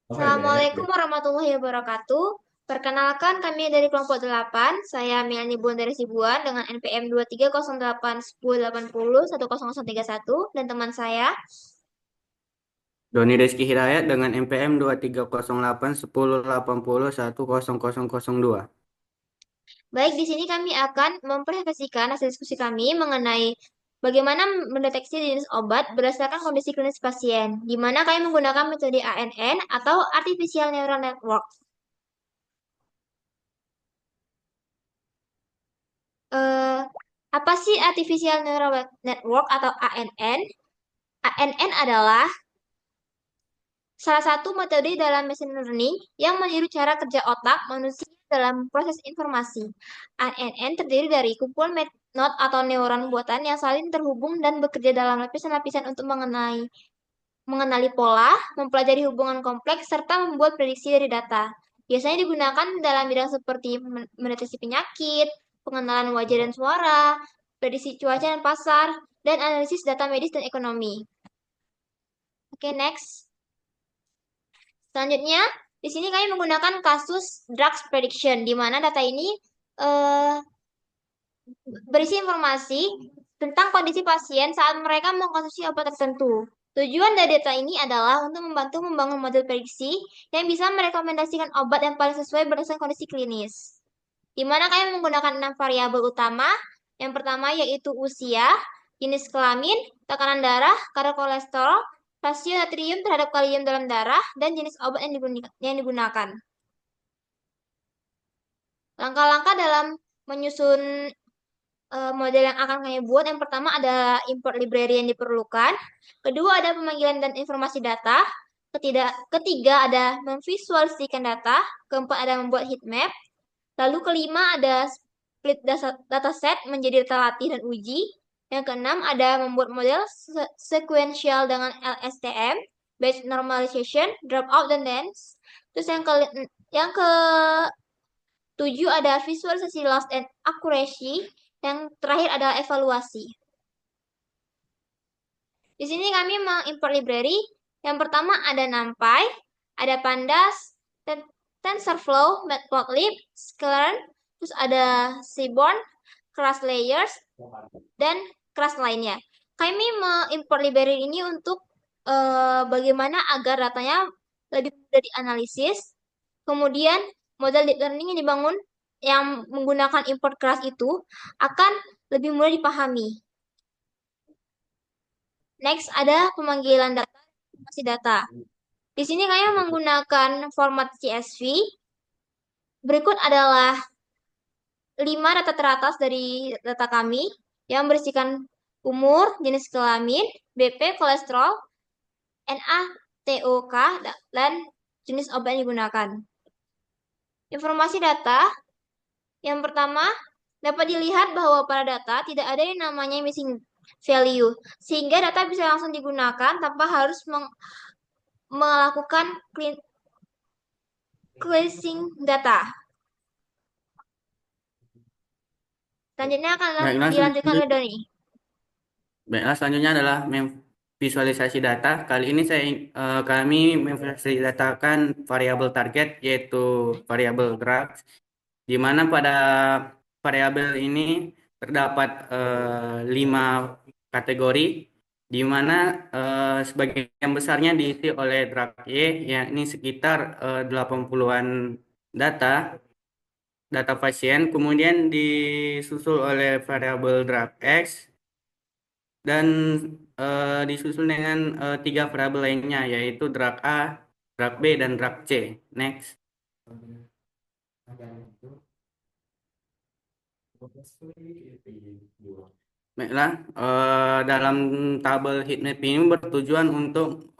Assalamualaikum warahmatullahi wabarakatuh. Perkenalkan kami dari kelompok 8. Saya Melani Buan dari Sibuan dengan NPM 230810801001 dan teman saya. Doni Rizky Hidayat dengan NPM 23081080101002. Baik, di sini kami akan mempresentasikan hasil diskusi kami mengenai bagaimana mendeteksi jenis obat berdasarkan kondisi klinis pasien, di mana kami menggunakan metode ANN atau Artificial Neural Network. Eh, apa sih Artificial Neural Network atau ANN? ANN adalah salah satu metode dalam machine learning yang meniru cara kerja otak manusia dalam proses informasi. ANN terdiri dari kumpulan node atau neuron buatan yang saling terhubung dan bekerja dalam lapisan-lapisan untuk mengenali pola, mempelajari hubungan kompleks, serta membuat prediksi dari data. Biasanya digunakan dalam bidang seperti mendeteksi penyakit, pengenalan wajah dan suara, prediksi cuaca dan pasar, dan analisis data medis dan ekonomi. Oke, next. Selanjutnya, di sini kami menggunakan kasus drugs prediction, di mana data ini eh, berisi informasi tentang kondisi pasien saat mereka mengkonsumsi obat tertentu. Tujuan dari data ini adalah untuk membantu membangun model prediksi yang bisa merekomendasikan obat yang paling sesuai berdasarkan kondisi klinis. Di mana kami menggunakan 6 variabel utama. Yang pertama yaitu usia, jenis kelamin, tekanan darah, kadar kolesterol, rasio natrium terhadap kalium dalam darah, dan jenis obat yang digunakan. Langkah-langkah dalam menyusun model yang akan kami buat, yang pertama ada import library yang diperlukan. Kedua ada pemanggilan dan informasi data. Ketiga ada memvisualisasikan data. Keempat ada membuat heat map. Lalu kelima ada split dataset menjadi data latih dan uji. Yang keenam ada membuat model sequential dengan LSTM, batch normalization, dropout, dan dance. Terus yang ke tujuh ada visualisasi loss and accuracy. Yang terakhir adalah evaluasi. Di sini kami mengimport library. Yang pertama ada NumPy, ada Pandas, TensorFlow, Matplotlib, Sklearn, terus ada Seaborn, Class Layers, dan kelas lainnya. Kami mengimport library ini untuk bagaimana agar datanya lebih mudah dianalisis. Kemudian model deep learning yang dibangun yang menggunakan import kelas itu akan lebih mudah dipahami. Next ada pemanggilan data, informasi data. Di sini kami menggunakan format CSV. Berikut adalah 5 data teratas dari data kami yang berisikan umur, jenis kelamin, BP, kolesterol, NaTOK, dan jenis obat yang digunakan. Informasi data, yang pertama, dapat dilihat bahwa pada data tidak ada yang namanya missing value, sehingga data bisa langsung digunakan tanpa harus melakukan cleansing data. Selanjutnya akan Baiklah, dilanjutkan oleh Doni. selanjutnya adalah visualisasi data. Kali ini kami memvisualisasikan variabel target yaitu variabel drugs, di mana pada variabel ini terdapat 5 kategori, di mana sebagian besarnya diisi oleh drug Y, yakni sekitar 80-an data data pasien, kemudian disusul oleh variabel drug X, dan disusul dengan 3 variabel lainnya, yaitu drug A, drug B, dan drug C. Next. Baiklah, dalam tabel heatmap ini bertujuan untuk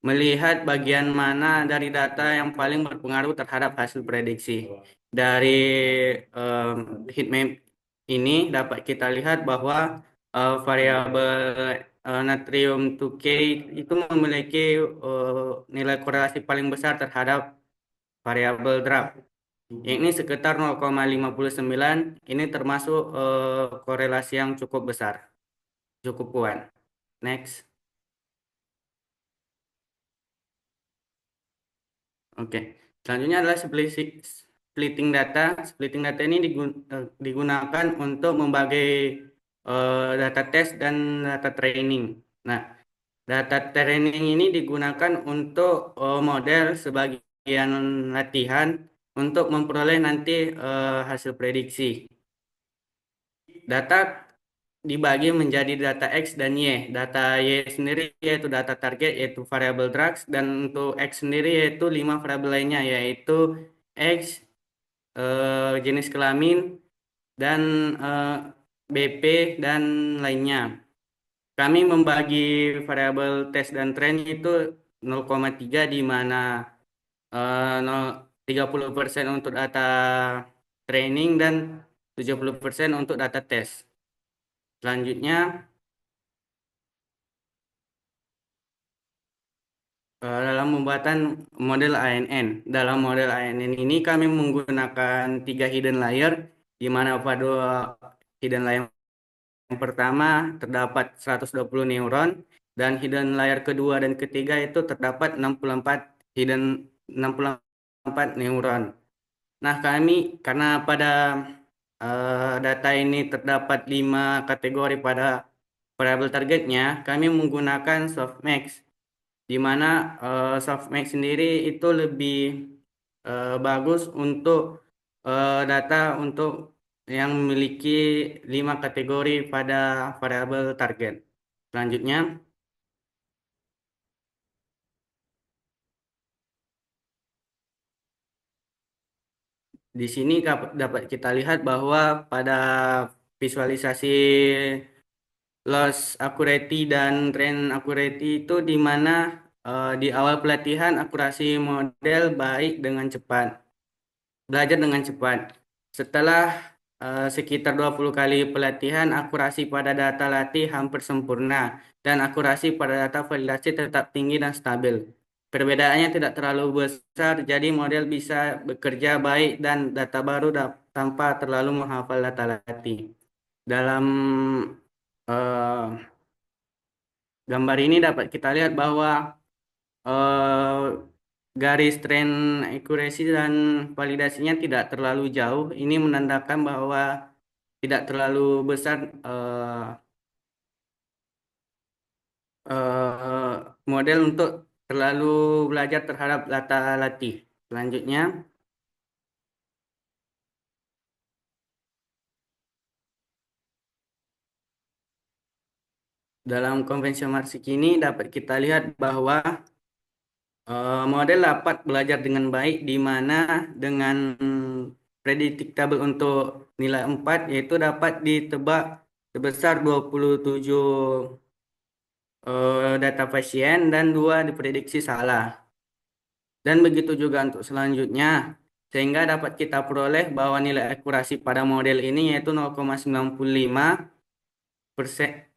melihat bagian mana dari data yang paling berpengaruh terhadap hasil prediksi. Dari heatmap ini dapat kita lihat bahwa variabel natrium 2K itu memiliki nilai korelasi paling besar terhadap variabel drug. Ini sekitar 0,59. Ini termasuk korelasi yang cukup besar, cukup kuat. Next. Oke. Selanjutnya adalah splitting data. Splitting data ini digunakan untuk membagi data tes dan data training. Nah, data training ini digunakan untuk model sebagian latihan untuk memperoleh nanti hasil prediksi. Data dibagi menjadi data X dan Y. Data Y sendiri yaitu data target, yaitu variable drugs, dan untuk X sendiri yaitu 5 variabel lainnya, yaitu X, jenis kelamin, dan eh, BP, dan lainnya. Kami membagi variabel tes dan tren itu 0,3, di mana 30% untuk data training dan 70% untuk data tes. Selanjutnya, dalam pembuatan model ANN. Dalam model ANN ini kami menggunakan 3 hidden layer, di mana pada hidden layer yang pertama terdapat 120 neuron, dan hidden layer kedua dan ketiga itu terdapat 64 neuron. Nah, kami karena pada data ini terdapat 5 kategori pada variabel targetnya, kami menggunakan softmax, di mana softmax sendiri itu lebih bagus untuk data untuk yang memiliki 5 kategori pada variabel target. Selanjutnya, di sini dapat kita lihat bahwa pada visualisasi loss accuracy dan trend accuracy itu di mana di awal pelatihan akurasi model baik dengan cepat, belajar dengan cepat. Setelah sekitar 20 kali pelatihan, akurasi pada data latih hampir sempurna, dan akurasi pada data validasi tetap tinggi dan stabil. Perbedaannya tidak terlalu besar, jadi model bisa bekerja baik dan data baru tanpa terlalu menghafal data latih. Dalam eh, gambar ini dapat kita lihat bahwa eh, garis trend accuracy dan validasinya tidak terlalu jauh. Ini menandakan bahwa tidak terlalu besar model untuk terlalu belajar terhadap data latih. Selanjutnya, dalam konvensi ini dapat kita lihat bahwa model dapat belajar dengan baik, di mana dengan predictable untuk nilai 4, yaitu dapat ditebak sebesar 27 data pasien dan 2 diprediksi salah. Dan begitu juga untuk selanjutnya, sehingga dapat kita peroleh bahwa nilai akurasi pada model ini yaitu 0,95%.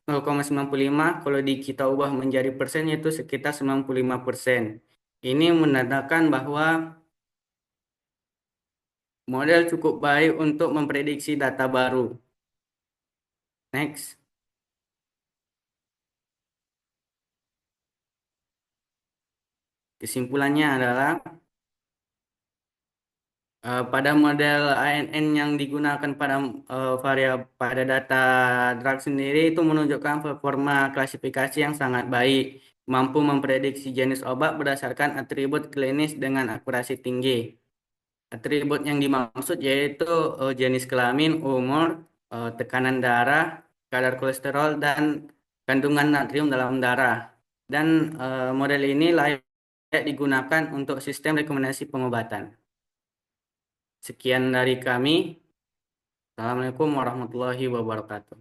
0,95, kalau kita ubah menjadi persen yaitu sekitar 95%. Ini menandakan bahwa model cukup baik untuk memprediksi data baru. Next. Kesimpulannya adalah pada model ANN yang digunakan pada pada data drug sendiri itu menunjukkan performa klasifikasi yang sangat baik, mampu memprediksi jenis obat berdasarkan atribut klinis dengan akurasi tinggi. Atribut yang dimaksud yaitu jenis kelamin, umur, tekanan darah, kadar kolesterol, dan kandungan natrium dalam darah. Dan model ini layak digunakan untuk sistem rekomendasi pengobatan. Sekian dari kami. Assalamualaikum warahmatullahi wabarakatuh.